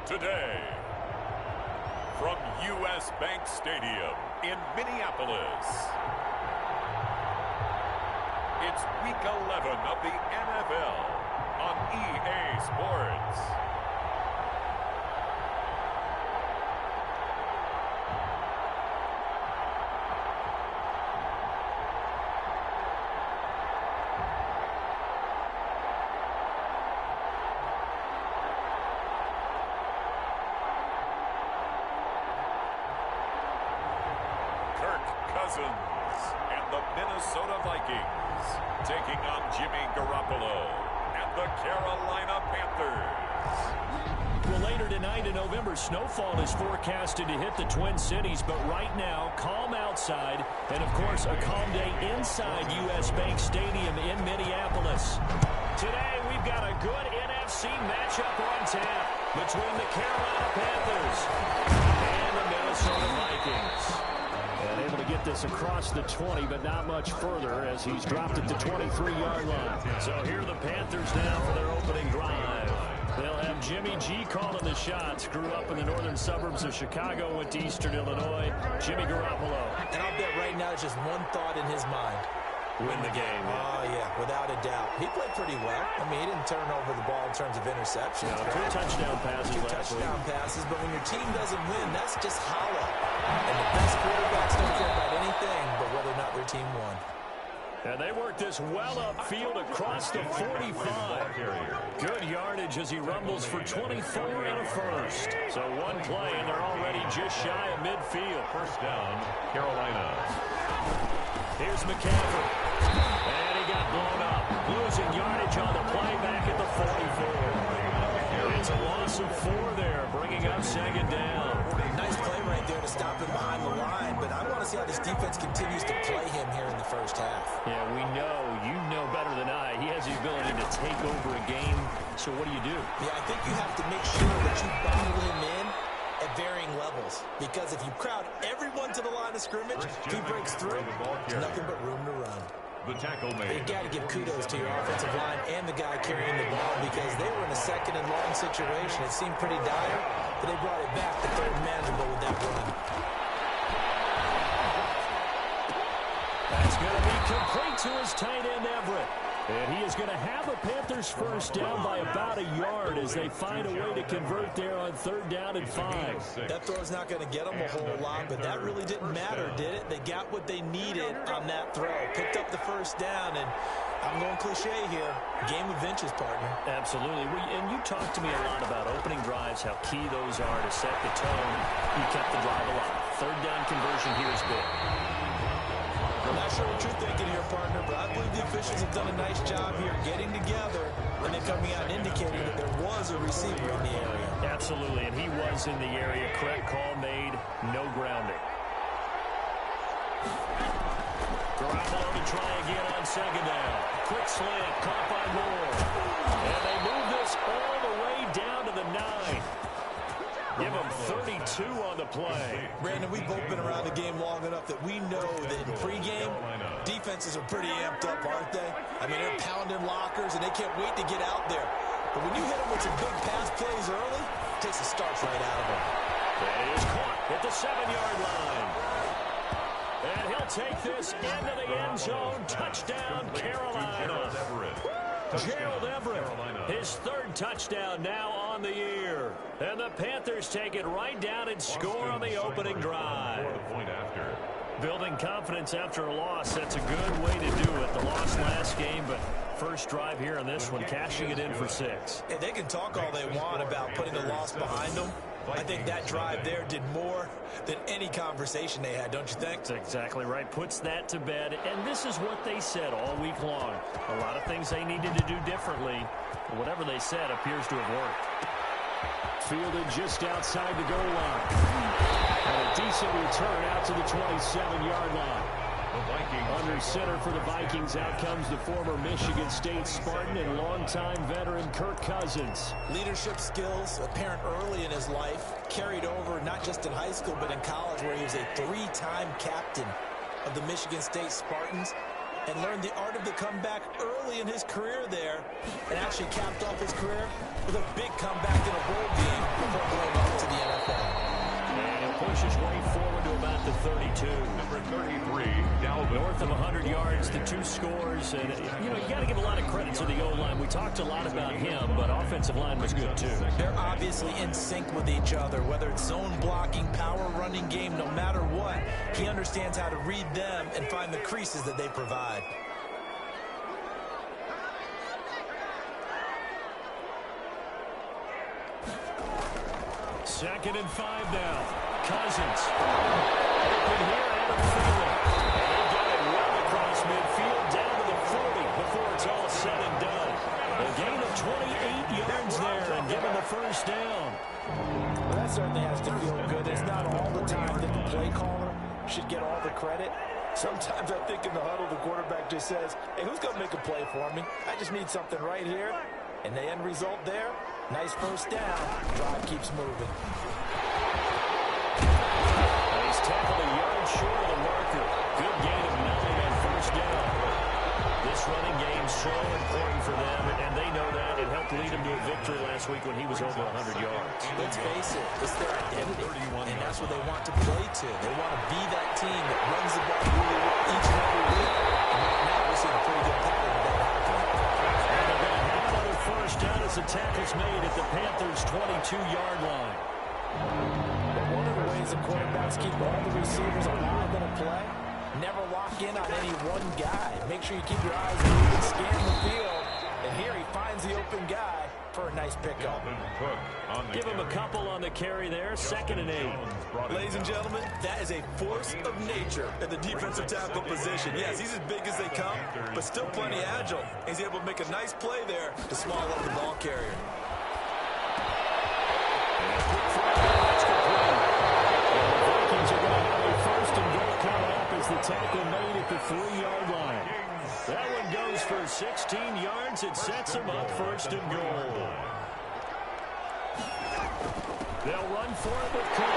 today. From U.S. Bank Stadium in Minneapolis, it's Week 11 of the NFL on EA Sports. And the Minnesota Vikings taking on Jimmy Garoppolo and the Carolina Panthers. Well, later tonight in November, snowfall is forecasted to hit the Twin Cities, but right now, calm outside, and of course, a calm day inside U.S. Bank Stadium in Minneapolis. Today, we've got a good NFC matchup on tap between the Carolina Panthers and the Minnesota Vikings. And able to get this across the 20, but not much further as he's dropped at the 23-yard line. So here are the Panthers now for their opening drive. They'll have Jimmy G calling the shots. Grew up in the northern suburbs of Chicago, went to Eastern Illinois. Jimmy Garoppolo. And I'll bet right now there's just one thought in his mind. Win the game. Oh, yeah, without a doubt. He played pretty well. I mean, he didn't turn over the ball in terms of interceptions. No, two touchdown passes Two last touchdown week. passes, but when your team doesn't win, that's just hollow. And the best quarterbacks don't care about anything but whether or not their team won. And they work this well upfield across the 45. Good yardage as he rumbles for 24 and a first. So one play, and they're already just shy of midfield. First down, Carolina. Here's McCaffrey. And he got blown up. Losing yardage on the play back at the 44. It's a loss of 4 there, bringing up second down. Nice play right there to stop him behind the line, but I want to see how this defense continues to play him here in the first half. Yeah, we know, you know better than I, he has the ability to take over a game. So what do you do? Yeah, I think you have to make sure that you bottle him in at varying levels, because if you crowd everyone to the line of scrimmage, if he breaks through, there's nothing but room to run. The tackle made. You got to give kudos to your offensive line and the guy carrying the ball, because they were in a second and long situation. It seemed pretty dire, but they brought it back to third manageable with that run. That's going to be complete to his tight end, Everett. And he is going to have a Panthers first down by about a yard as they find a way to convert there on third down and 5. That throw's not going to get them a whole lot, but that really didn't matter, did it? They got what they needed on that throw. Picked up the first down, and I'm going cliche here. Game of inches, partner. Absolutely. And you talked to me a lot about opening drives, how key those are to set the tone. You kept the drive alive. Third down conversion here is big. I'm not sure what you're thinking here, partner, but I believe the officials have done a nice job here getting together and then coming out and indicating that there was a receiver in the area. Absolutely, and he was in the area. Correct call made, no grounding. Garoppolo to try again on second down. Quick slant, caught by Moore. And they move this all the way down to the 9. Give them 32 on the play. Brandon, we've both been around the game long enough that we know that in pregame, defenses are pretty amped up, aren't they? I mean, they're pounding lockers, and they can't wait to get out there. But when you hit them with some big pass plays early, it takes the starch right out of them. That is caught at the 7-yard line. And he'll take this into the end zone. Touchdown, Carolina. Gerald Everett, his third touchdown now on the year. And the Panthers take it right down and score on the opening drive. Building confidence after a loss, that's a good way to do it. The loss last game, but first drive here in this one, cashing it in for 6. Yeah, they can talk all they want about putting the loss behind them. I think that drive there did more than any conversation they had, don't you think? That's exactly right. Puts that to bed. And this is what they said all week long. A lot of things they needed to do differently. But whatever they said appears to have worked. Fielded just outside the goal line. And a decent return out to the 27-yard line. Under center for the Vikings, out comes the former Michigan State Spartan and longtime veteran Kirk Cousins. Leadership skills apparent early in his life, carried over not just in high school but in college, where he was a 3-time captain of the Michigan State Spartans. and learned the art of the comeback early in his career there, and actually capped off his career with a big comeback in a bowl game before going on to the NFL. And he'll push his way forward to about the 32. Number 33, Dalvin. North of 100 yards, the 2 scores. And, you got to give a lot of credit to the O-line. We talked a lot about him, but offensive line was good, too. They're obviously in sync with each other, whether it's zone blocking, power running game, no matter what. He understands how to read them and find the creases that they provide. Second and 5 now. Cousins. Open here, Adam Thielen. And they got it well across midfield down to the 40 before it's all said and done. A gain of 28 yards there and given the first down. Well, that certainly has to feel good. It's not all the time that the play caller should get all the credit. Sometimes I think in the huddle, the quarterback just says, hey, who's going to make a play for me? I just need something right here. And the end result there, nice first down. Drive keeps moving. And he's tackled a yard short of the marker. Good gain of 9 on first down. This running game's so important for them, and they know that. It helped lead them to a victory last week when he was over 100 yards. Let's face it, it's their identity, and that's what they want to play to. They want to be that team that runs the ball really well each and every week. And right now, we're seeing a pretty good pattern of that happening. And they're going to have another first down as the tackle's made at the Panthers' 22-yard line. But one of the ways the quarterbacks keep all the receivers alive in a play, never lock in on any one guy. Make sure you keep your eyes moving, scan the field, and here he finds the open guy for a nice pickup. Give him a couple on the carry there, 2nd and 8. Ladies and gentlemen, that is a force of nature at the defensive tackle position. Yes, he's as big as they come, but still plenty agile. He's able to make a nice play there to small up the ball carrier. The tackle made at the 3-yard line. That one goes for 16 yards. It sets them up 1st and goal. They'll run for it with Cook.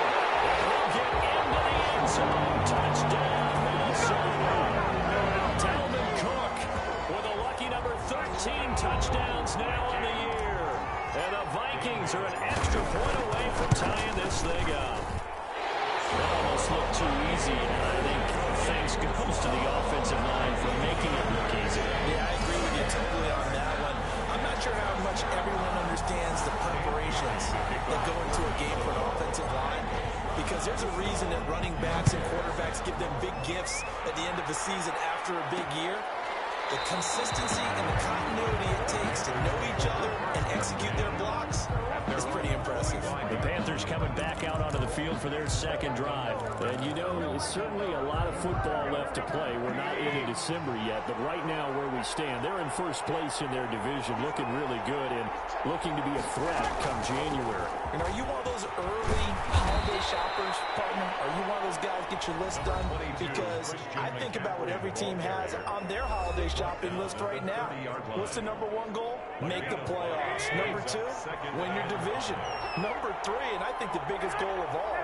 They'll get into the end zone. Touchdown, Minnesota. Dalvin Cook with a lucky number 13 touchdowns now on the year. And the Vikings are an extra point away from tying this thing up. That almost looked too easy, and I think thanks goes to the offensive line for making it look easy. Yeah, I agree with you totally on that one. I'm not sure how much everyone understands the preparations that go into a game for an offensive line, because there's a reason that running backs and quarterbacks give them big gifts at the end of the season after a big year. The consistency and the continuity it takes to know each other and execute their blocks is pretty impressive. The Panthers coming back out onto the field for their 2nd drive. And there's certainly a lot of football left to play. We're not into December yet, but right now where we stand, they're in first place in their division, looking really good and looking to be a threat come January. And are you one of those early holiday shoppers, partner? Are you one of those guys get your list done? Because I think about what every team has on their holiday shopping list right now. What's the number 1 goal? Make the playoffs. Number 2, win your division. Number 3, and I think the biggest goal of all,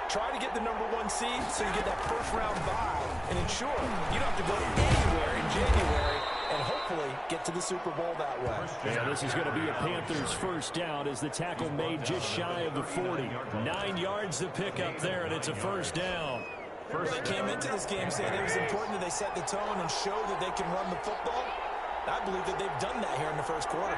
try to get the number 1 seed so you get that first-round bye and ensure you don't have to go anywhere in January and hopefully get to the Super Bowl that way. Yeah, this is going to be a Panthers first down as the tackle made just shy of the 40. 9 yards to pick up there, and it's a first down. They came into this game saying it was important that they set the tone and show that they can run the football. I believe that they've done that here in the first quarter.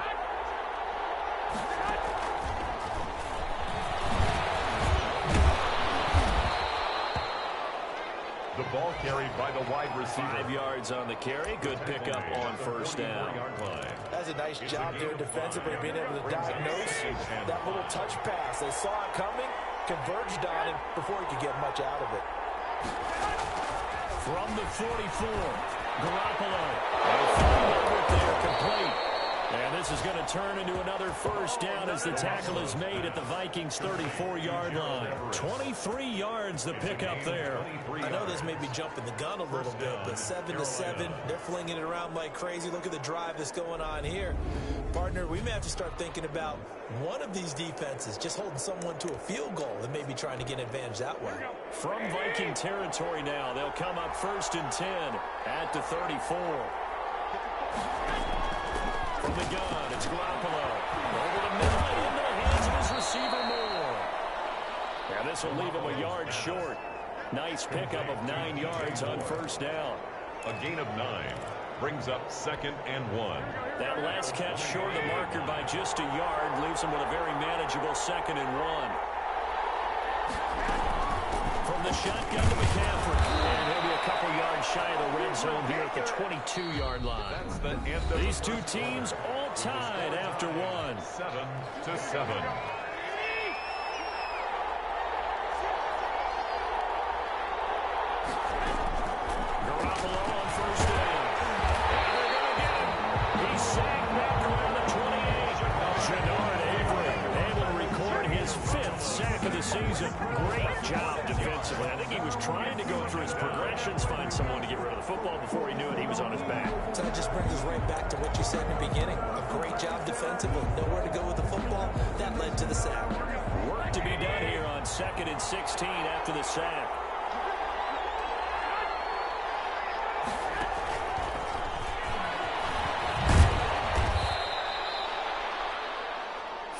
The ball carried by the wide receiver. 5 yards on the carry. Good pickup on first down. That's a nice job there defensively, being able to diagnose that little touch pass. They saw it coming, converged on him before he could get much out of it. From the 44, Garoppolo. They find Everett there complete. And this is going to turn into another first down as the tackle is made at the Vikings' 34-yard line. 23 yards the pickup there. I know this may be jumping the gun a little bit, but 7-7, they're flinging it around like crazy. Look at the drive that's going on here. Partner, we may have to start thinking about one of these defenses just holding someone to a field goal and maybe trying to get an advantage that way. From Viking territory now, they'll come up 1st and 10 at the 34. From the gun, it's Garoppolo. Over the middle and into the hands of his receiver Moore. And this will leave him a yard short. Nice pickup of 9 yards on first down. A gain of 9 brings up 2nd and 1. That last catch short of the marker by just a yard leaves him with a very manageable 2nd and 1. From the shotgun to McCaffrey. And he'll be a couple yards shy of the red zone here at the 22-yard line. That's the end of these two teams all tied after one. 7-7. Garoppolo on first down. And they're going to get him. He's sacked back around the 28. Shadard Avery able to record his 5th sack of the season. Great job defensively. I think he was trying to go through his progressions, find someone to get rid of the football. Before he knew it, he was on his back. So that just brings us right back to what you said in the beginning. A great job defensively. Nowhere to go with the football. That led to the sack. Work to be done here on 2nd and 16 after the sack.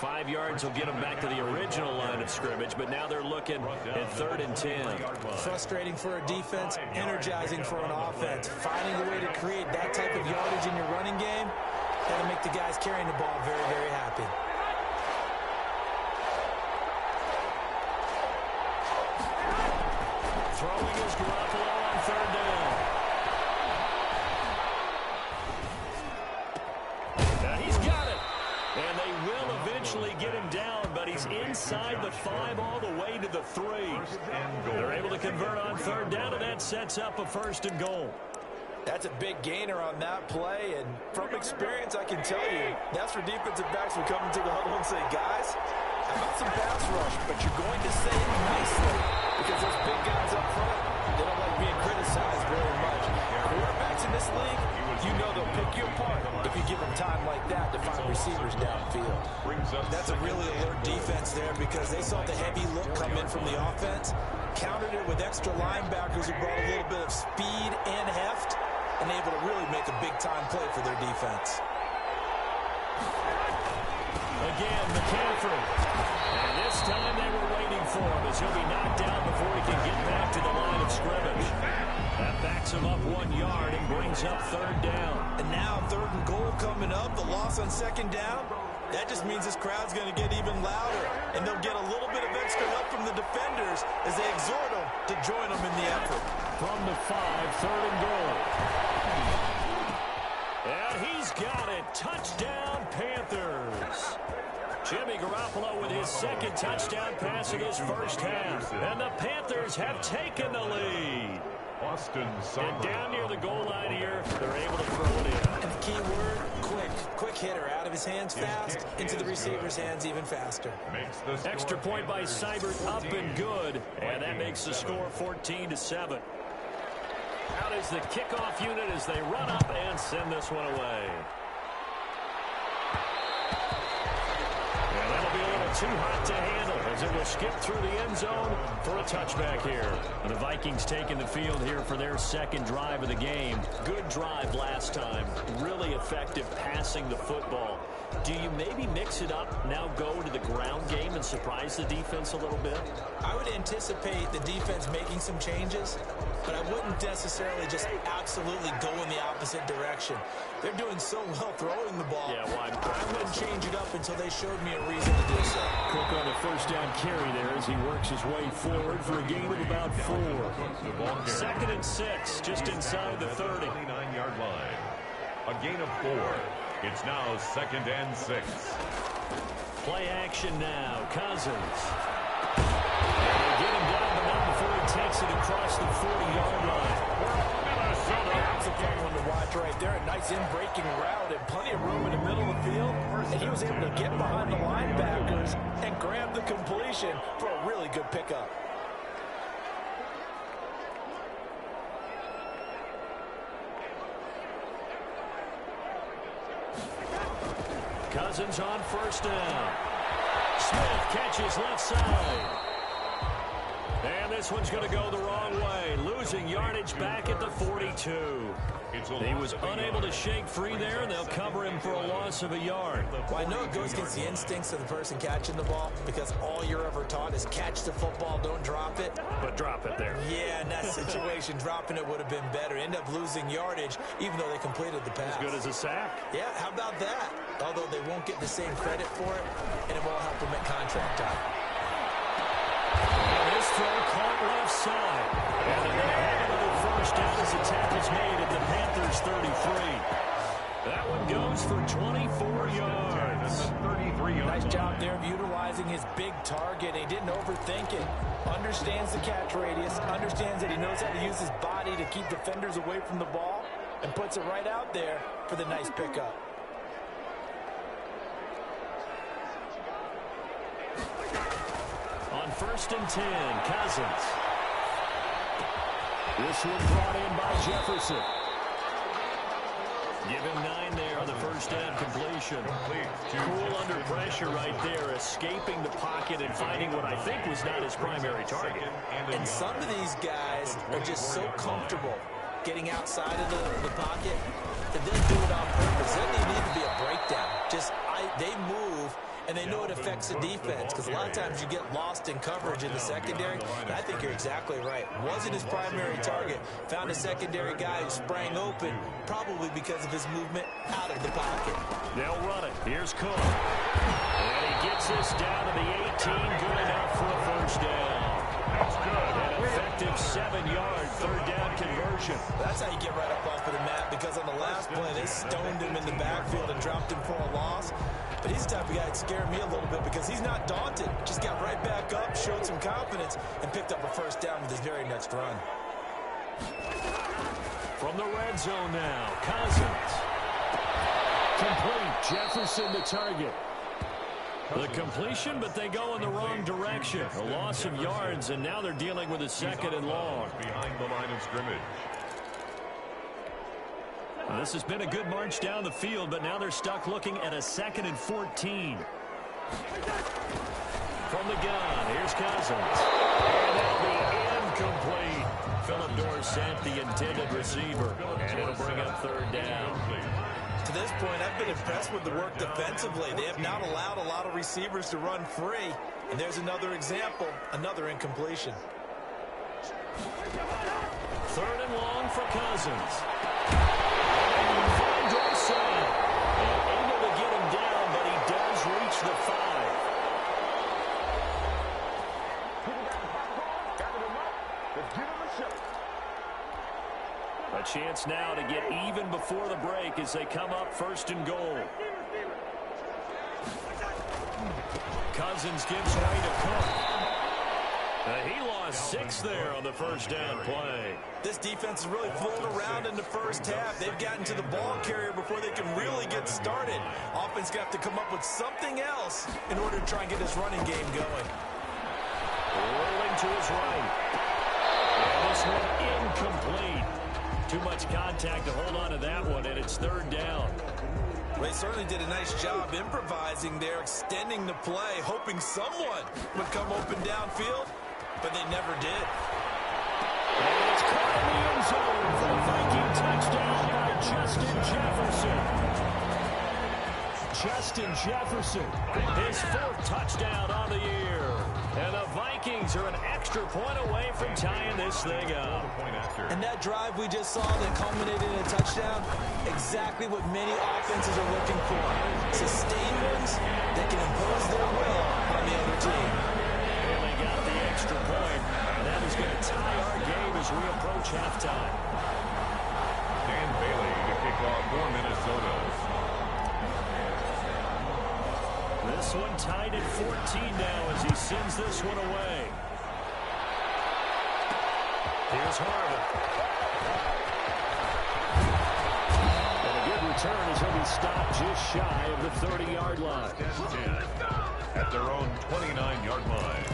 5 yards will get them back to the original line of scrimmage, but now they're looking at 3rd and 10. Frustrating for a defense, energizing for an offense. Finding a way to create that type of yardage in your running game, that'll make the guys carrying the ball very, very happy. Throwing is Garoppolo on 3rd down. Now he's got it. And they will eventually get him down, but he's inside the 5 all the way to the 3. They're able to convert on 3rd down, and that sets up a 1st and goal. That's a big gainer on that play, and from experience, I can tell you, that's where defensive backs will come into the huddle and say, guys, how about some pass rush? But you're going to say it nicely because those big guys up front, they don't like being criticized very much. Quarterbacks in this league, you know they'll pick you apart if you give them time like that to find receivers downfield. That's a really alert defense there because they saw the heavy look come in from the offense, countered it with extra linebackers who brought a little bit of speed and heft, and able to really make a big-time play for their defense. Again, McCaffrey. And this time they were waiting for him as he'll be knocked down before he can get back to the line of scrimmage. That backs him up 1 yard and brings up 3rd down. And now 3rd and goal coming up, the loss on 2nd down. That just means this crowd's going to get even louder, and they'll get a little bit of extra help from the defenders as they exhort them to join them in the effort. From the 5, 3rd and goal. And he's got it. Touchdown, Panthers. Jimmy Garoppolo with his 2nd touchdown pass of this first half. And the Panthers have taken the lead. And down near the goal line here, they're able to throw it in. And the key word, quick. Quick hitter. Out of his hands fast, into the receiver's hands even faster. Extra point by Seibert, up and good. And that makes the score 14-7. Out is the kickoff unit as they run up and send this one away. And that'll be a little too hot to handle as it will skip through the end zone for a touchback here. And the Vikings taking the field here for their 2nd drive of the game. Good drive last time. Really effective passing the football. Do you maybe mix it up, now go to the ground game and surprise the defense a little bit? I would anticipate the defense making some changes, but I wouldn't necessarily just absolutely go in the opposite direction. They're doing so well throwing the ball. Yeah, well, I wouldn't change it up until they showed me a reason to do so. Cook on the 1st down carry there as he works his way forward for a gain of about 4. 2nd and 6, just inside the 30. 29-yard line. A gain of 4. It's now 2nd and 6. Play action now. Cousins. And they get him down, but not before he takes it across the 40-yard line. That's a fun one to watch catch right there. A nice in-breaking route and plenty of room in the middle of the field. And he was able to get behind the linebackers and grab the completion for a really good pickup. Cousins on first down. Smith catches left side. And this one's going to go the wrong way. Losing yardage back at the 42. He was unable to shake free there, and they'll cover him for a loss of a yard. Well, I know it goes against the instincts of the person catching the ball because all you're ever taught is catch the football, don't drop it. But drop it there. Yeah, in that situation, dropping it would have been better. End up losing yardage, even though they completed the pass. As good as a sack. Yeah, how about that? Although they won't get the same credit for it, and it won't help them at contract time. And this throw caught left side. And they're going to have another first down as the tackle's made at the Panthers 33. That one goes for 24 yards. Nice job there of utilizing his big target. He didn't overthink it. Understands the catch radius. Understands that he knows how to use his body to keep defenders away from the ball. And puts it right out there for the nice pickup. On 1st and 10, Cousins. This one brought in by Jefferson. Give him 9 there on the first down completion. Cool under pressure right there, escaping the pocket and finding what I think was not his primary target. And some of these guys are just so comfortable getting outside of the pocket that they'll do it on purpose. There doesn't need to be a breakdown. They move, and they know it affects the defense because a lot of times you get lost in coverage in the secondary. And I think you're exactly right. Wasn't his primary target. Found a secondary guy who sprang open, probably because of his movement out of the pocket. They'll run it. Here's Cook. And he gets this down to the 18. Good enough for a first down. That's good. An effective 7-yard third down conversion. That's how you get right up off of the mat, because on the last play, they stoned him in the backfield and dropped him for a loss. But he's the type of guy that scared me a little bit because he's not daunted. Just got right back up, showed some confidence, and picked up a first down with his very next run. From the red zone now, Cousins. Complete. Jefferson the target. The completion, but they go in the wrong direction. A loss of yards, and now they're dealing with a 2nd and long. Behind the line of scrimmage. This has been a good march down the field, but now they're stuck looking at a 2nd and 14. From the gun, here's Cousins. And that'll be incomplete. Philip Dorsett, the intended receiver. And it'll bring up third down. To this point, I've been impressed with the work defensively. They have not allowed a lot of receivers to run free. And there's another example, another incompletion. 3rd and long for Cousins. And Dorsett able to get him down, but he does reach the 5. A chance now to get even before the break as they come up 1st and goal. Cousins gives way to Cook. He lost 6 there on the first down play. This defense is really fooling around in the first half. They've gotten to the ball carrier before they can really get started. Offense got to come up with something else in order to try and get this running game going. Rolling to his right. And this one incomplete. Too much contact to hold on to that one, and it's 3rd down. Well, they certainly did a nice job improvising there, extending the play, hoping someone would come open downfield, but they never did. And it's caught in the end zone for a Viking touchdown by Justin Jefferson. Justin Jefferson, his 4th touchdown on the year. And the Vikings are an extra point away from tying this thing up. And that drive we just saw that culminated in a touchdown, exactly what many offenses are looking for. Sustained ones that can impose their will on the other team. And they got the extra point. And that is going to tie our game as we approach halftime. Dan Bailey to kick off for Minnesota. This one tied at 14 now as he sends this one away. Here's Harvin. return as he'll be stopped just shy of the 30-yard line. At their own 29-yard line.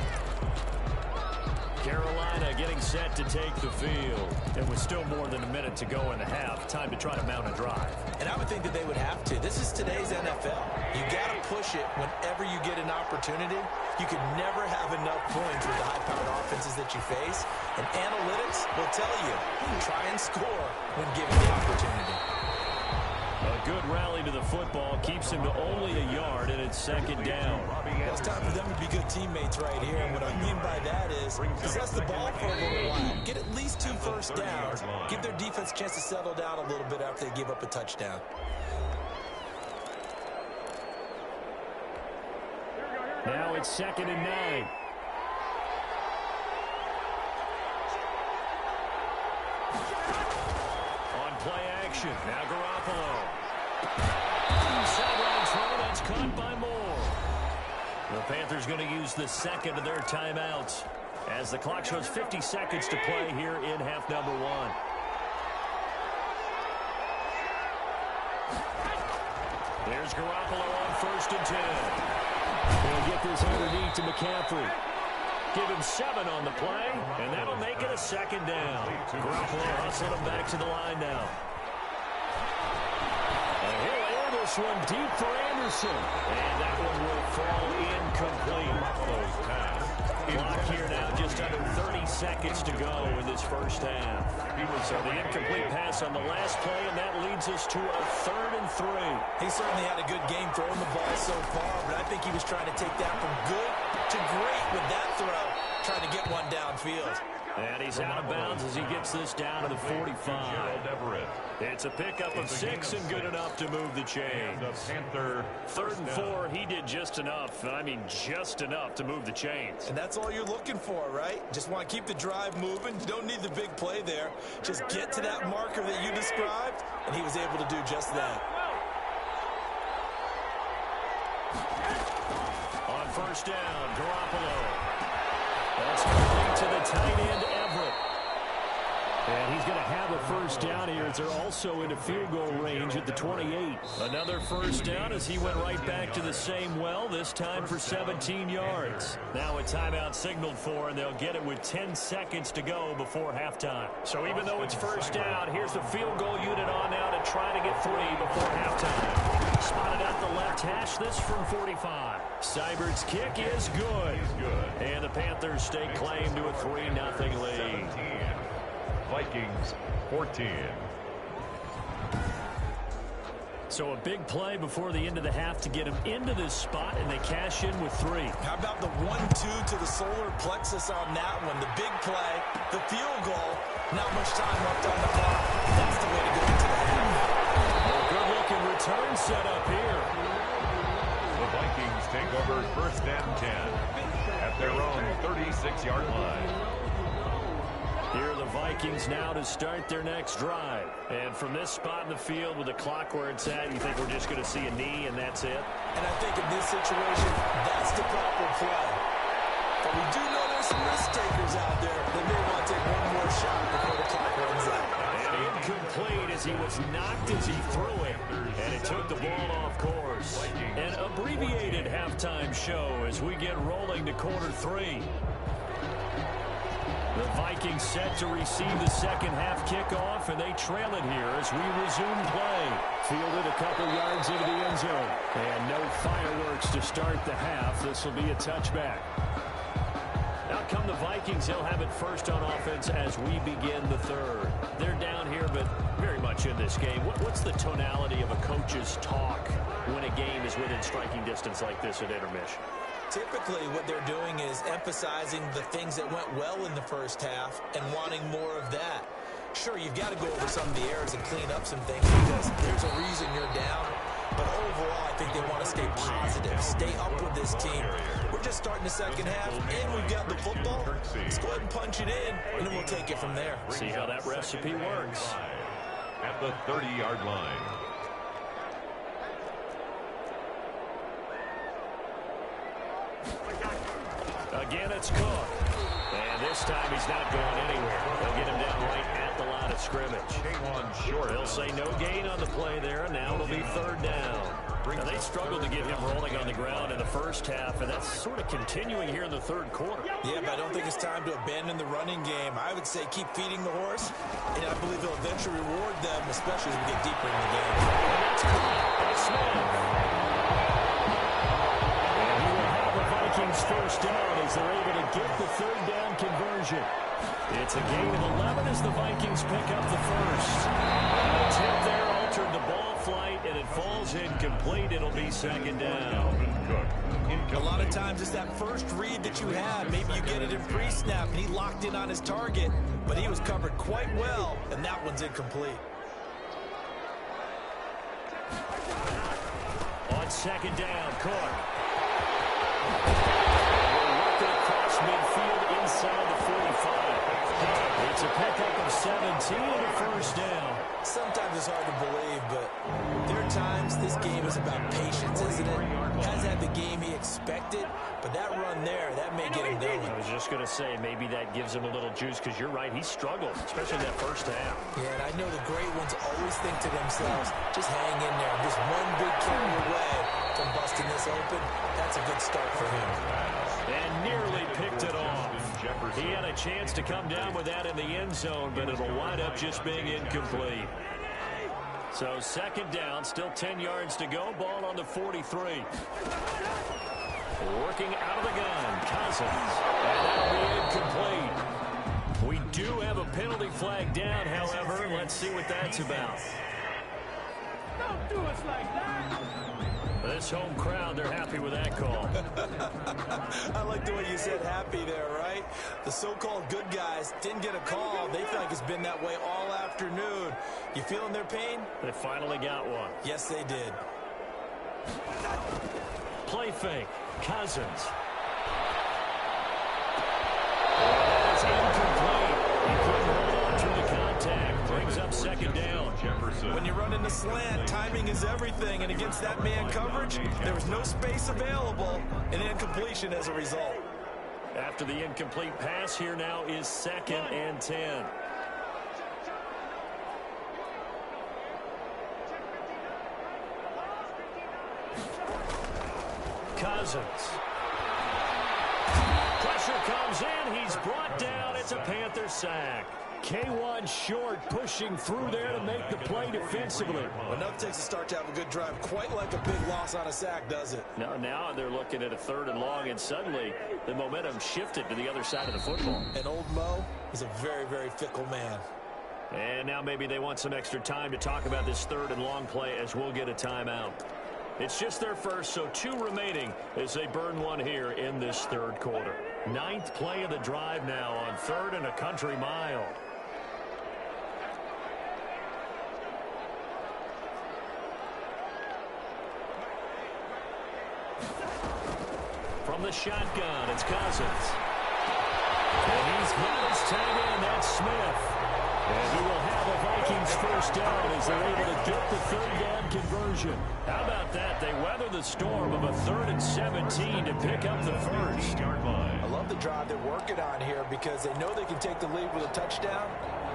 Carolina getting set to take the field. And with still more than a minute to go in the half, time to try to mount a drive. And I would think that they would have to. This is today's NFL. You got to push it whenever you get an opportunity. You can never have enough points with the high-powered offenses that you face. And analytics will tell you, try and score when given the opportunity. A good rally to the football keeps him to only a yard, and it's second down. Well, it's time for them to be good teammates right here. And what I mean by that is possess the ball for a little while. Get at least 2 first downs. Give their defense a chance to settle down a little bit after they give up a touchdown. Now it's 2nd and 9. On play action. Now Garoppolo. Sideline throw. That's caught by Moore. The Panthers going to use the second of their timeouts as the clock shows 50 seconds to play here in half number 1. There's Garoppolo on 1st and 10. They'll get this underneath to McCaffrey. Give him 7 on the play, and that'll make it a 2nd down. Garoppolo hustling him back to the line now. And he'll air this one deep for Anderson. And that one will fall incomplete. Clock here now, just under 30 seconds to go in this first half. So the incomplete pass on the last play, and that leads us to a 3rd and 3. He certainly had a good game throwing the ball so far, but I think he was trying to take that from good to great with that throw, trying to get one downfield. And he's out of bounds as he gets this down to the 45. It's a pickup of 6 and good enough to move the chains. 3rd and 4, he did just enough. I mean, just enough to move the chains. And that's all you're looking for, right? Just want to keep the drive moving. You don't need the big play there. Just get to that marker that you described, and he was able to do just that. On 1st down, Garoppolo. That's complete to the tight end, Everett. And he's going to have a 1st down here as they're also into field goal range at the 28. Another 1st down as he went right back to the same well, this time for 17 yards. Now a timeout signaled for, and they'll get it with 10 seconds to go before halftime. So even though it's 1st down, here's the field goal unit on now to try to get 3 before halftime. Spotted out the left hash, this from 45. Seibert's kick is good. And the Panthers stake claim to a 3-0 lead. Vikings 14. So a big play before the end of the half to get him into this spot, and they cash in with 3. How about the 1-2 to the solar plexus on that one? The big play, the field goal, not much time left on the clock. That's the way to go into the half. Good-looking return set up here. The Vikings take over 1st and 10 at their own 36-yard line. Here are the Vikings now to start their next drive. And from this spot in the field with the clock where it's at, you think we're just going to see a knee and that's it? And I think in this situation, that's the proper play. But we do know there's some risk takers out there that may want to take one more shot before the clock runs out. And incomplete as he was knocked as he threw it. And it took the ball off course. An abbreviated halftime show as we get rolling to quarter 3. The Vikings set to receive the second half kickoff, and they trail it here as we resume play. Fielded a couple yards into the end zone. And no fireworks to start the half. This will be a touchback. Out come the Vikings. They'll have it first on offense as we begin the 3rd. They're down here, but very much in this game. What's the tonality of a coach's talk when a game is within striking distance like this at intermission? Typically, what they're doing is emphasizing the things that went well in the first half and wanting more of that. Sure, you've got to go over some of the errors and clean up some things because there's a reason you're down. But overall, I think they want to stay positive, stay up with this team. We're just starting the second half, and we've got the football. Let's go ahead and punch it in, and then we'll take it from there. See how that recipe works. At the 30-yard line. Again, it's Cook. And this time he's not going anywhere. They'll get him down right at at the line of scrimmage. They'll say no gain on the play there, and now it'll be third down. Now, they struggled to get him rolling on the ground in the first half, and that's sort of continuing here in the third quarter. Yeah, but I don't think it's time to abandon the running game. I would say keep feeding the horse, and I believe he'll eventually reward them, especially as we get deeper in the game. And that's caught by Smith. And he will have the Vikings first down as they're able to get the third down conversion. It's a gain of 11 as the Vikings pick up the first. The tip there altered the ball flight, and it falls incomplete. It'll be second down. A lot of times it's that first read that you have. Maybe you get it in pre-snap, and he locked in on his target, but he was covered quite well, and that one's incomplete. On second down, Cook. Working across midfield inside the 45. It's a pickup of 17 and a first down. Sometimes it's hard to believe, but there are times this game is about patience, isn't it? Has had the game he expected, but that run there, that may get him going. I was just going to say, maybe that gives him a little juice, because you're right, he struggled, especially in that first half. Yeah, and I know the great ones always think to themselves, just hang in there. Just one big carry away from busting this open. That's a good start for him. And nearly picked it off. He had a chance to come down with that in the end zone, but it'll wind up just being incomplete. So second down, still 10 yards to go. Ball on the 43. Working out of the gun, Cousins. And that'll be incomplete. We do have a penalty flag down, however. Let's see what that's about. Don't do us like that. This home crowd, they're happy with that call. I like the way you said happy there, right? The so-called good guys didn't get a call. They feel like it's been that way all afternoon. You feeling their pain? They finally got one. Yes, they did. Play fake. Cousins. It's incomplete. He couldn't hold on to the contact. Brings up second down. When you run in the slant, timing is everything, and against that man coverage, there was no space available, and incompletion as a result. After the incomplete pass, here now is 2nd and 10. Cousins. Pressure comes in. He's brought down. It's a Panther sack. K1 Short pushing through there to make the play defensively. Enough takes a start to have a good drive. Quite like a big loss on a sack, does it? Now they're looking at a 3rd and long, and suddenly the momentum shifted to the other side of the football. And old Mo is a very, very fickle man. And now maybe they want some extra time to talk about this 3rd and long play, as we'll get a timeout. It's just their first, so 2 remaining as they burn one here in this 3rd quarter. 9th play of the drive now on 3rd and a country mile. From the shotgun, it's Cousins. And he's got his tight end, that's Smith. And he will have a Vikings first down as they're able to get the 3rd down conversion. How about that? They weather the storm of a 3rd and 17 to pick up the first. I love the drive they're working on here because they know they can take the lead with a touchdown.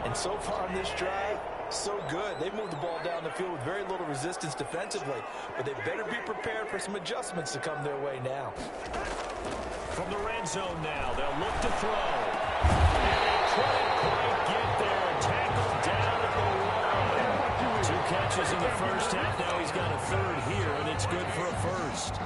And so far on this drive, so good. They've moved the ball down the field with very little resistance defensively. But they better be prepared for some adjustments to come their way now. From the red zone now, they'll look to throw. And they couldn't quite get there. Tackled down at the 1. 2 catches in the first half. Now he's got a 3rd here, and it's good for a first.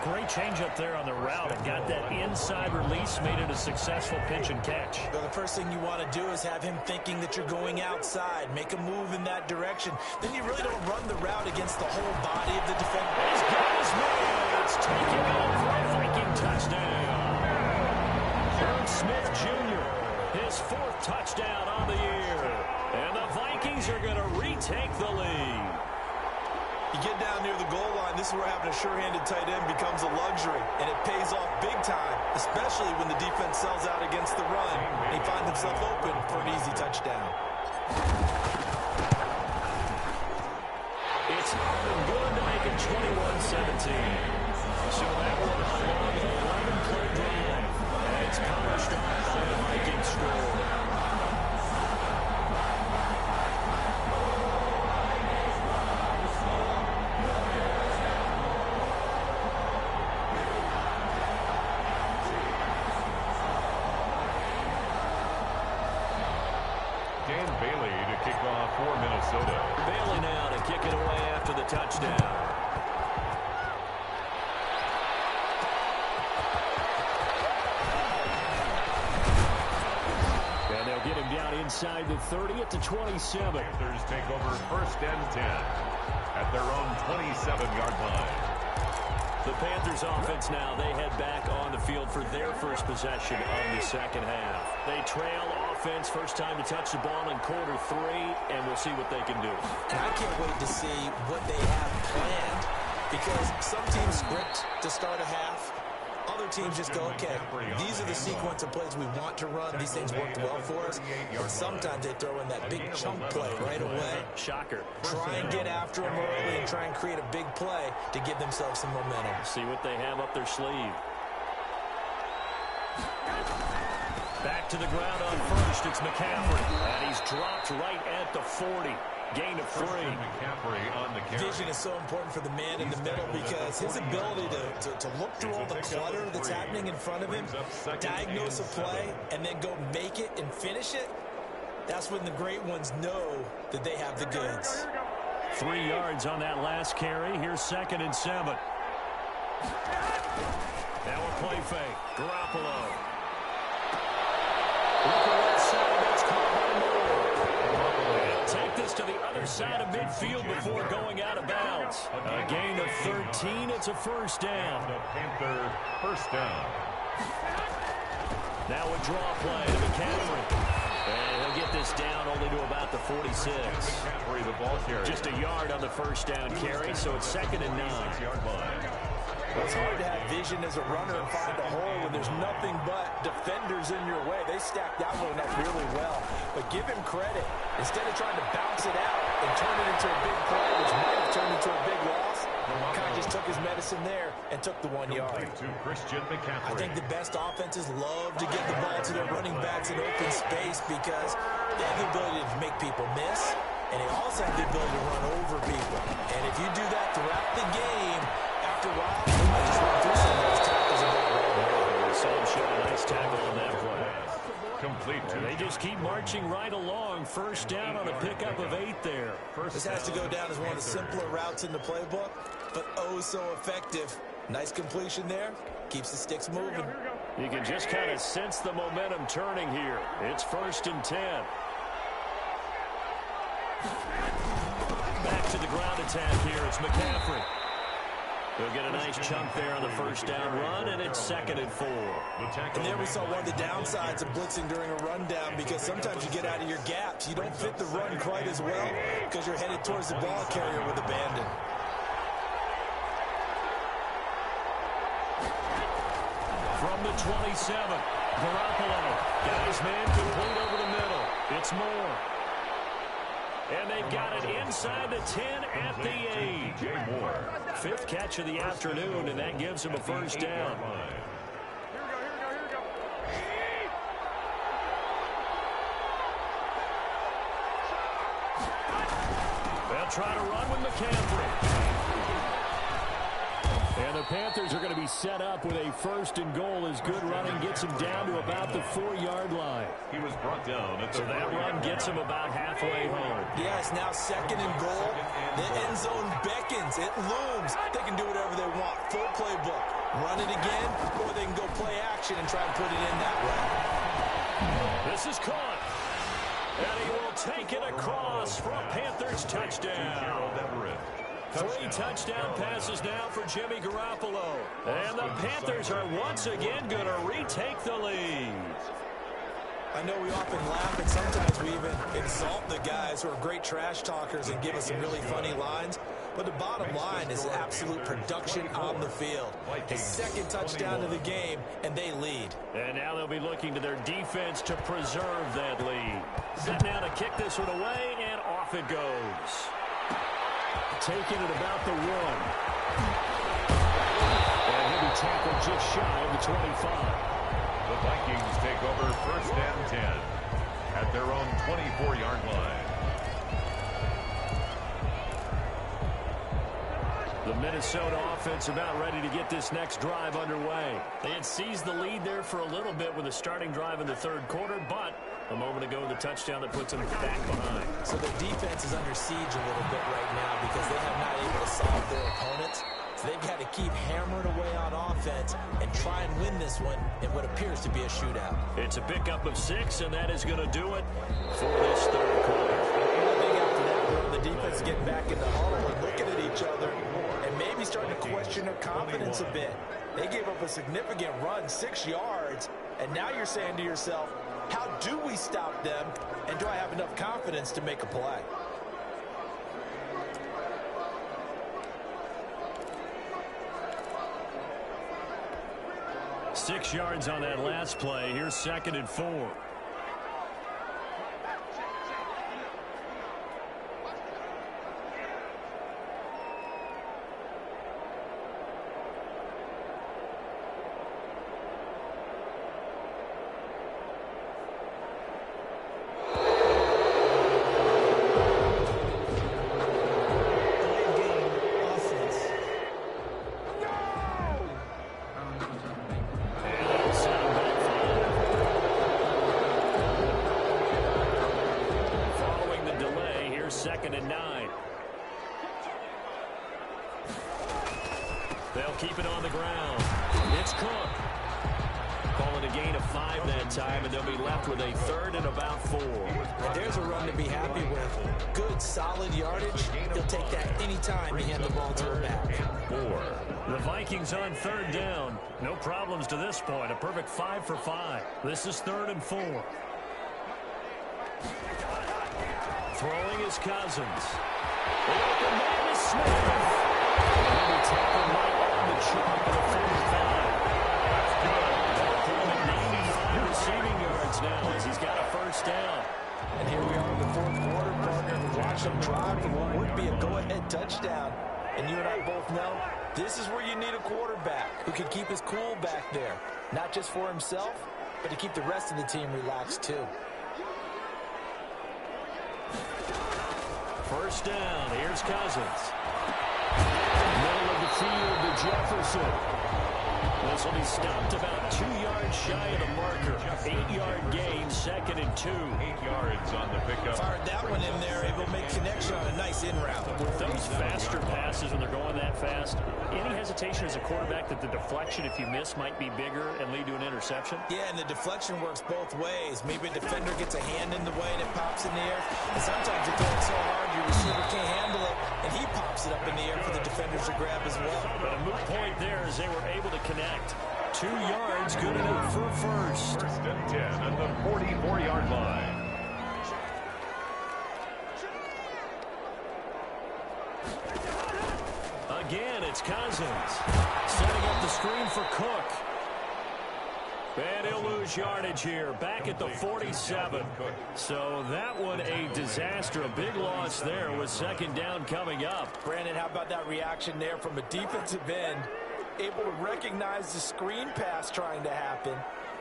Great change up there on the route and got that inside release, made it a successful pitch and catch. Well, the first thing you want to do is have him thinking that you're going outside. Make a move in that direction. Then you really don't run the route against the whole body of the defender. As good as made. It's taken out for a Viking touchdown. Herb Smith Jr., his 4th touchdown on the year. And the Vikings are going to retake the lead. You get down near the goal line, this is where having a sure-handed tight end becomes a luxury, and it pays off big time, especially when the defense sells out against the run, and he finds himself open for an easy touchdown. It's good to make it 21-17. So that was a long 11-play drive, and it's polished off by the Vikings score. touchdown. And they'll get him down inside the 30 at the 27. Panthers take over 1st and 10 at their own 27-yard line. The Panthers offense now, they head back on the field for their first possession of the second half. They trail offense, first time to touch the ball in quarter 3, and we'll see what they can do. And I can't wait to see what they have planned, because some teams script to start a half. Other teams just go, okay, these are the sequence of plays we want to run. These things worked well for us. And sometimes they throw in that big chunk play right away. Shocker. Try and get after them early and try and create a big play to give themselves some momentum. See what they have up their sleeve. Back to the ground on first. It's McCaffrey. And he's dropped right at the 40. Gain of 3. McCaffrey on the carry. Vision is so important for the man in the middle, because his ability to look through all the clutter that's happening in front of him, diagnose a play, and then go make it and finish it, that's when the great ones know that they have the goods. 3 yards on that last carry. Here's 2nd and 7. Now a play fake. Garoppolo. Look at that side. That's caught by Moore. Take this to the other side of midfield before going out of bounds. A gain of 13. It's a first down. The Panther first down. Now a draw play to McCaffrey. And he'll get this down only to about the 46. McCaffrey, the ball carrier. Just a yard on the first down carry, so it's 2nd and 9. 6-yard line. Well, it's hard to have vision as a runner and find a hole when there's nothing but defenders in your way. They stacked that one up really well. But give him credit. Instead of trying to bounce it out and turn it into a big play, which might have turned into a big loss, kind of just took his medicine there and took the 1 yard. To Christian McCaffrey. I think the best offenses love to get the ball to their running backs in open space, because they have the ability to make people miss, and they also have the ability to run over people. And if you do that throughout the game, after a while, you might just run through some of those tackles and go right. We saw him shoot a nice tackle on that play. Complete. And they just keep marching right along. First down on a pickup of 8 there. This has to go down as one of the simpler routes in the playbook, but oh so effective. Nice completion there. Keeps the sticks moving. You can just kind of sense the momentum turning here. It's 1st and 10. Back to the ground attack here. It's McCaffrey. They'll get a nice chunk there on the first down run, and it's 2nd and 4. And there we saw one of the downsides of blitzing during a rundown, because sometimes you get out of your gaps. You don't fit the run quite as well because you're headed towards the ball carrier with abandon. From the 27, Garoppolo. Guys, man, complete over the middle. It's Moore. And they've got it inside the 10 at the 8. Moore. 5th catch of the afternoon, and that gives him a first down. They'll try to run with McCaffrey. And the Panthers are going to be set up with a 1st and goal, as good running gets him down to about the 4-yard line. He was brought down at the So that run gets him about halfway home. Yeah, it's now 2nd and goal. The end zone beckons. It looms. They can do whatever they want. Full playbook. Run it again, or they can go play action and try and put it in that way. This is caught. And he will take it across for a Panthers touchdown. 3 touchdown passes now for Jimmy Garoppolo. And the Panthers are once again going to retake the lead. I know we often laugh, and sometimes we even insult the guys who are great trash talkers and give us some really funny lines. But the bottom line is absolute production on the field. His 2nd touchdown of the game, and they lead. And now they'll be looking to their defense to preserve that lead. Set now to kick this one away, and off it goes. Taking it about the 1. And he'll be tackled just shy of the 25. The Vikings take over 1st and 10 at their own 24-yard line. The Minnesota offense about ready to get this next drive underway. They had seized the lead there for a little bit with a starting drive in the 3rd quarter, but A moment ago, the touchdown that puts them back behind. So the defense is under siege a little bit right now because they have not able to solve their opponents. So they've got to keep hammering away on offense and try and win this one in what appears to be a shootout. It's a pickup of 6, and that is going to do it for this third quarter. I think after that, the defense is getting back in the huddle and looking at each other and maybe starting to question their confidence a bit. They gave up a significant run, 6 yards, and now you're saying to yourself, how do we stop them, and do I have enough confidence to make a play? Six yards on that last play. Here's 2nd and 4. They'll keep it on the ground. It's Cook. Calling a gain of 5 that time, and they'll be left with a 3rd and about 4. And there's a run to be happy with. Good, solid yardage. He'll take that anytime you hand the ball to him back. 4. The Vikings on 3rd down. No problems to this point. A perfect 5 for 5. This is 3rd and 4. Throwing is Cousins. The open man is Smith. He'll be tackled right on the chalk of the 45. That's good. They'll 95 receiving yards now as he's got a 1st down. And here we are in the 4th quarter, partner. Watch them drive for what would be a go-ahead touchdown. And you and I both know this is where you need a quarterback who can keep his cool back there. Not just for himself, but to keep the rest of the team relaxed too. 1st down. Here's Cousins. Middle of the field to Jefferson. This will be stopped about 2 yards shy of the marker. 8-yard gain, 2nd and 2. 8 yards on the pickup. Fired that one in there, able to make connection on a nice in route. With those faster passes when they're going that fast, any hesitation as a quarterback that the deflection, if you miss, might be bigger and lead to an interception? Yeah, and the deflection works both ways. Maybe a defender gets a hand in the way and it pops in the air. And sometimes you're throwing so hard your receiver can't handle it, and he pops it up in the air for the defenders to grab as well. But a moot point there as they were able to connect. 2 yards, good enough for a 1st. 1st and 10 at the 44-yard line. Again, it's Cousins. Setting up the screen for Cook. And he'll lose yardage here. Back at the 47. So that one a disaster. A big loss there with 2nd down coming up. Brandon, how about that reaction there from a defensive end? Able to recognize the screen pass trying to happen.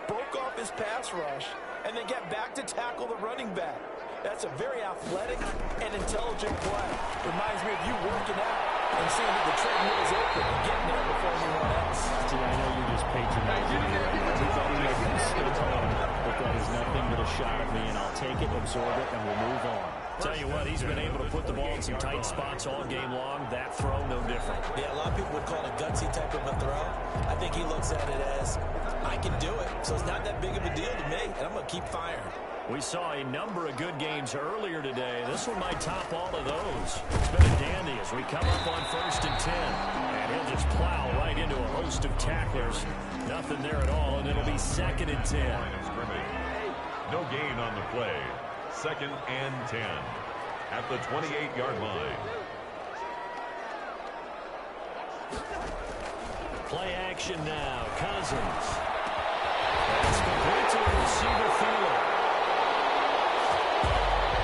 Broke off his pass rush. And then get back to tackle the running back. That's a very athletic and intelligent play. Reminds me of you working out and seeing that the treadmill is open and getting there before anyone else. See, I know you're just patronizing me. Everybody knows I'm still home, but that is nothing but a shot at me, and I'll take it, absorb it, and we'll move on. Tell you what, he's been able to put the ball in some tight spots all game long. That throw, no different. Yeah, a lot of people would call it a gutsy type of a throw. I think he looks at it as, I can do it, so it's not that big of a deal to me, and I'm going to keep firing. We saw a number of good games earlier today. This one might top all of those. It's been a dandy as we come up on 1st and 10. And he'll just plow right into a host of tacklers. Nothing there at all, and it'll be 2nd and 10. No gain on the play. 2nd and 10 at the 28-yard line. Play action now. Cousins. That's complete to the receiver field.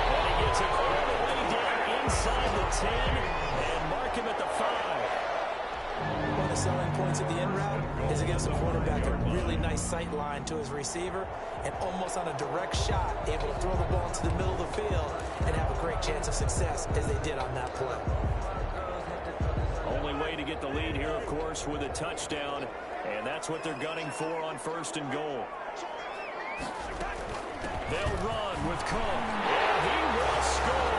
And he gets it all the way down inside the 10 and mark him at the 5. One of the selling points of the in route is against a quarterback, a really nice sight line to his receiver, and almost on a direct shot, able to throw the ball into the middle of the field and have a great chance of success as they did on that play. Only way to get the lead here, of course, with a touchdown, and that's what they're gunning for on 1st and goal. They'll run with Cook. And he will score.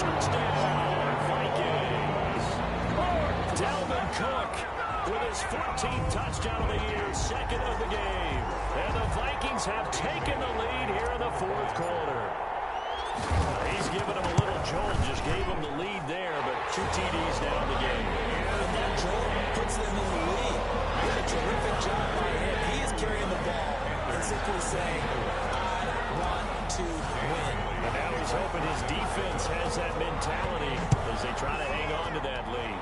Touchdown, Vikings. Dalvin Cook with his 14th touchdown of the year, second of the game. And the Vikings have taken the lead here in the fourth quarter. He's given them a little jolt, just gave them the lead there, but 2 TDs now in the game. And that jolt puts them in the lead. What a terrific job by him. He is carrying the ball and simply saying, I want to win. And now he's hoping his defense has that mentality as they try to hang on to that lead.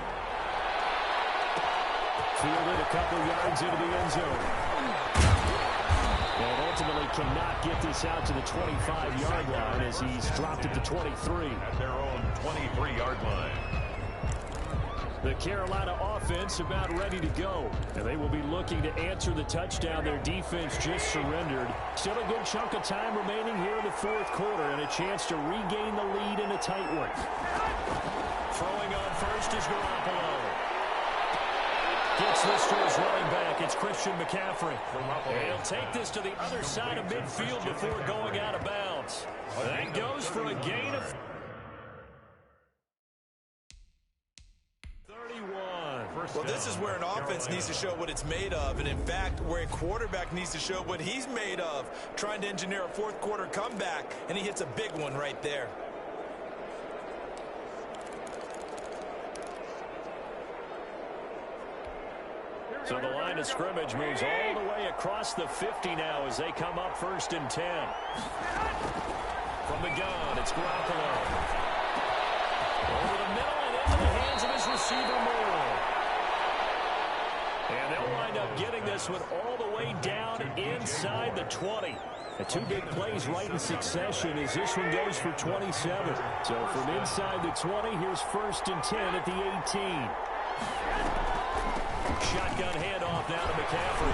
Fielded a couple yards into the end zone. And ultimately cannot get this out to the 25-yard line as he's dropped it to 23. At their own 23-yard line. The Carolina offense about ready to go. And they will be looking to answer the touchdown their defense just surrendered. Still a good chunk of time remaining here in the fourth quarter and a chance to regain the lead in a tight one. Throwing on first is Garoppolo. Gets this to his running back. It's Christian McCaffrey. And he'll take this to the other side of midfield before going out of bounds. That goes for a gain of 31. Well, this is where an offense needs to show what it's made of. And, in fact, where a quarterback needs to show what he's made of. Trying to engineer a fourth quarter comeback, and he hits a big one right there. So the line of scrimmage moves all the way across the 50 now as they come up 1st and 10. From the gun, it's Garoppolo. Over the middle and into the hands of his receiver Moore. And they'll wind up getting this one all the way down inside the 20. The 2 big plays right in succession as this one goes for 27. So from inside the 20, here's 1st and 10 at the 18. Shotgun handoff now to McCaffrey.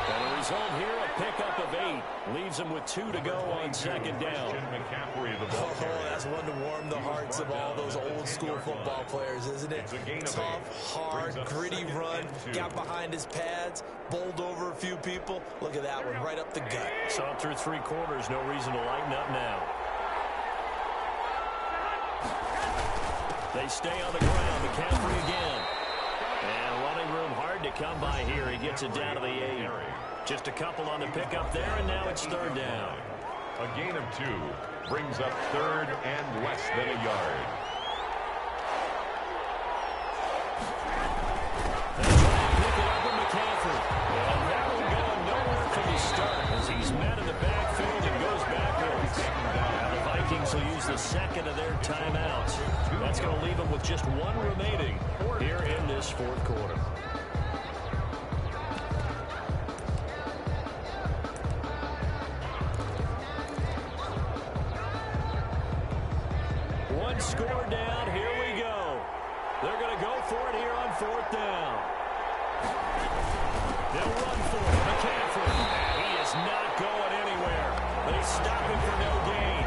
And a result here, a pickup of 8. Leaves him with 2 to go on 2nd down. McCaffrey, the ball carrier. That's one to warm the hearts of all those old school football players, isn't it? Tough, hard, gritty run. Got behind his pads, bowled over a few people. Look at that one, right up the gut. Saw through 3 quarters, no reason to lighten up now. They stay on the ground. McCaffrey again. And running room hard to come by here. He gets it down to the 8. Just a couple on the pickup there, and now it's 3rd down. A gain of 2 brings up 3rd and less than a yard. They try to pick it up with McCaffrey. And that one going nowhere from the start as he's met in the backfield and goes backwards. Now the Vikings will use the 2nd of their timeouts. That's going to leave them with just 1 remaining here in this fourth quarter. One score down. Here we go. They're going to go for it here on 4th down. They'll run for it. McCaffrey. He is not going anywhere. They stop him for no gain.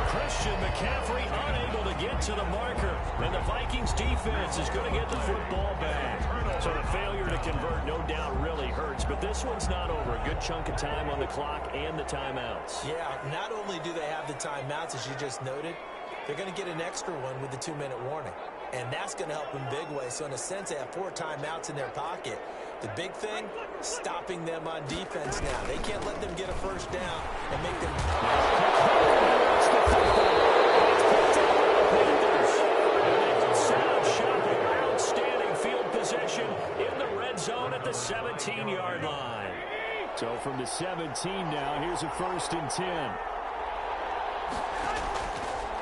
Christian McCaffrey unable to get to the marker. And the Vikings defense is going to get the football back. So the failure to convert no doubt really hurts. But this one's not over. A good chunk of time on the clock and the timeouts. Yeah, not only do they have the timeouts, as you just noted, they're going to get an extra one with the 2-minute warning. And that's going to help in big ways. So in a sense, they have 4 timeouts in their pocket. The big thing, stopping them on defense now. They can't let them get a 1st down and make them... Sound shopping, outstanding field possession in the red zone at the 17-yard line. So from the 17 now, here's a 1st and 10.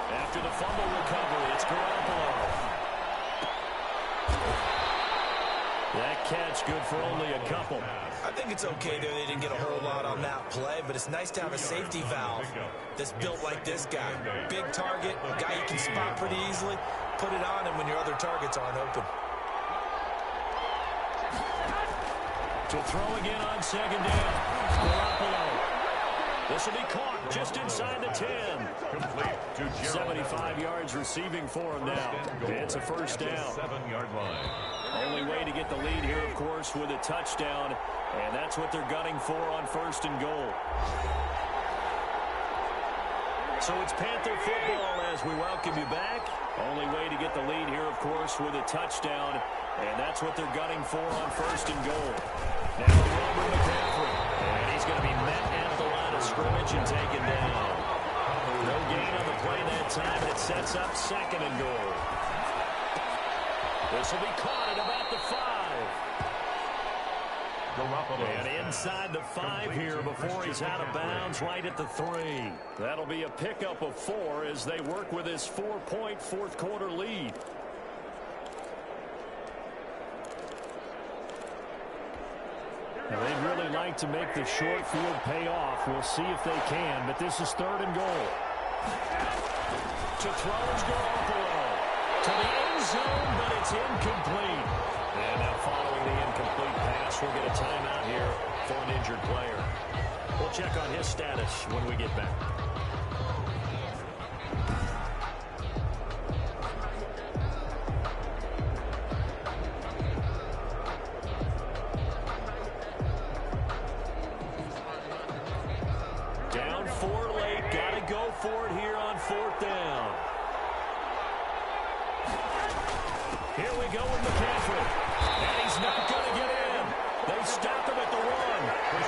After the fumble recovery, it's Garoppolo. That catch good for only a couple. I think it's okay there. They didn't get a whole lot on that play, but it's nice to have a safety valve that's built like this guy. Big target, guy you can spot pretty easily. Put it on him when your other targets aren't open. To throw again on 2nd down. Garoppolo. This will be caught just inside the 10. Complete to 75 yards receiving for him now. It's a 1st down. 7-yard line. Only way to get the lead here, of course, with a touchdown. And that's what they're gunning for on 1st and goal. So it's Panther football as we welcome you back. Only way to get the lead here, of course, with a touchdown. And that's what they're gunning for on 1st and goal. Now Robert McCaffrey. And he's going to be met at the line of scrimmage and taken down. No gain on the play that time, and it sets up 2nd and goal. This will be caught at about the 5. And inside the 5 here before he's out of bounds, right at the 3. That'll be a pickup of 4 as they work with his 4-point 4th quarter lead. Now they'd really like to make the short field pay off. We'll see if they can, but this is 3rd and goal. To throw is Garoppolo. To the end zone, but it's incomplete. And now following the incomplete pass, we'll get a timeout here for an injured player. We'll check on his status when we get back. Down 4 late. Got to go for it here on 4th down. Here we go with McCaffrey. And he's not going to get in. They stop him at the 1.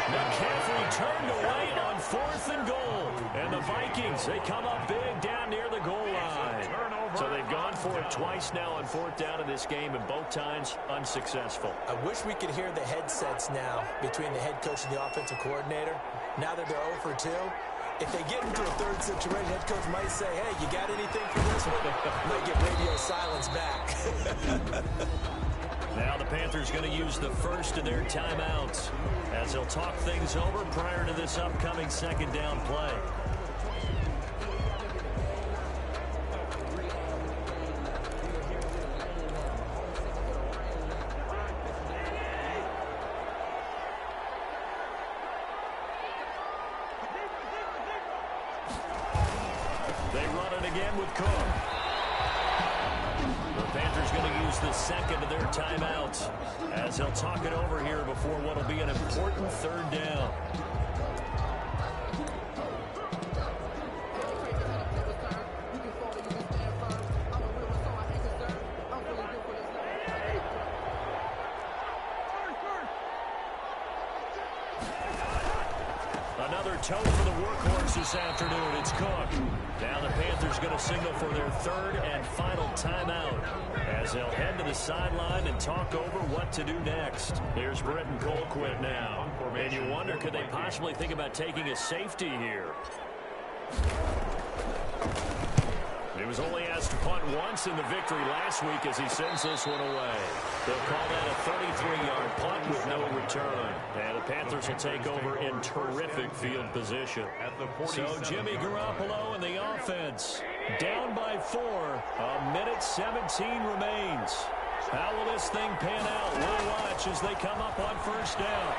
McCaffrey turned away on 4th and goal. And the Vikings, they come up big down near the goal line. So they've gone for it twice now on 4th down in this game, and both times unsuccessful. I wish we could hear the headsets now between the head coach and the offensive coordinator. Now that they're 0 for 2, if they get into a 3rd situation, head coach might say, hey, you got anything for this one? Might get radio silence back. Now the Panthers going to use the first of their timeouts as they'll talk things over prior to this upcoming 2nd down play. They run it again with Cook. The Panthers going to use the 2nd of their timeouts as they'll talk it over here before what will be an important 3rd down. Another toe for the workhorse this afternoon. It's Cook. Now the Panthers going to signal for their 3rd and final timeout as they'll head to the sideline and talk over what to do next. Here's Britton Colquitt now. And you wonder, could they possibly think about taking a safety here? He was only asked to punt once in the victory last week as he sends this one away. They'll call that a 33-yard punt with no return. And the Panthers will take over in terrific field position. So Jimmy Garoppolo and the offense down by 4. A minute 17 remains. How will this thing pan out? We'll watch as they come up on 1st down.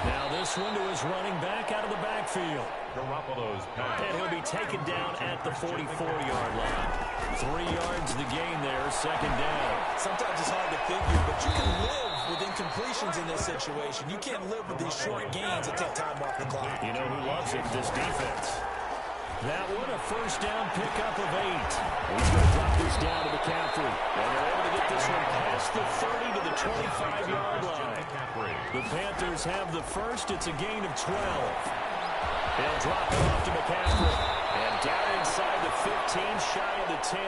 Now this one to his running back out of the backfield. And he'll be taken down at the 44-yard line. 3 yards the gain there, 2nd down. Sometimes it's hard to figure, but you can live with incompletions in this situation. You can't live with these short gains that take time off the clock. You know who loves it? This defense. That one, a 1st down pickup of 8. He's going to drop this down to McCaffrey. And they're able to get this one past the 30 to the 25-yard line. The Panthers have the first. It's a gain of 12. They'll drop it off to McCaffrey. And down inside the 15, shy of the 10.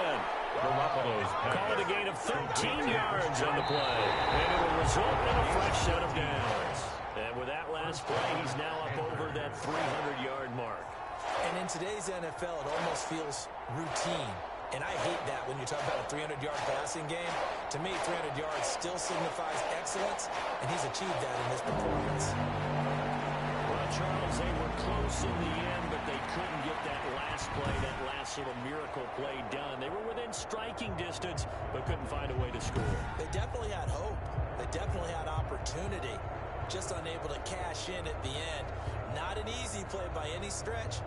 Call it a gain of 13 yards on the play. And it will result in a fresh set of downs. And with that last play, he's now up over that 300-yard mark. And in today's NFL, it almost feels routine. And I hate that when you talk about a 300-yard passing game. To me, 300 yards still signifies excellence, and he's achieved that in this performance. Well, Charles, they were close in the end, but they couldn't get that last play, that last sort of miracle play done. They were within striking distance, but couldn't find a way to score. They definitely had hope. They definitely had opportunity. Just unable to cash in at the end. Not an easy play by any stretch,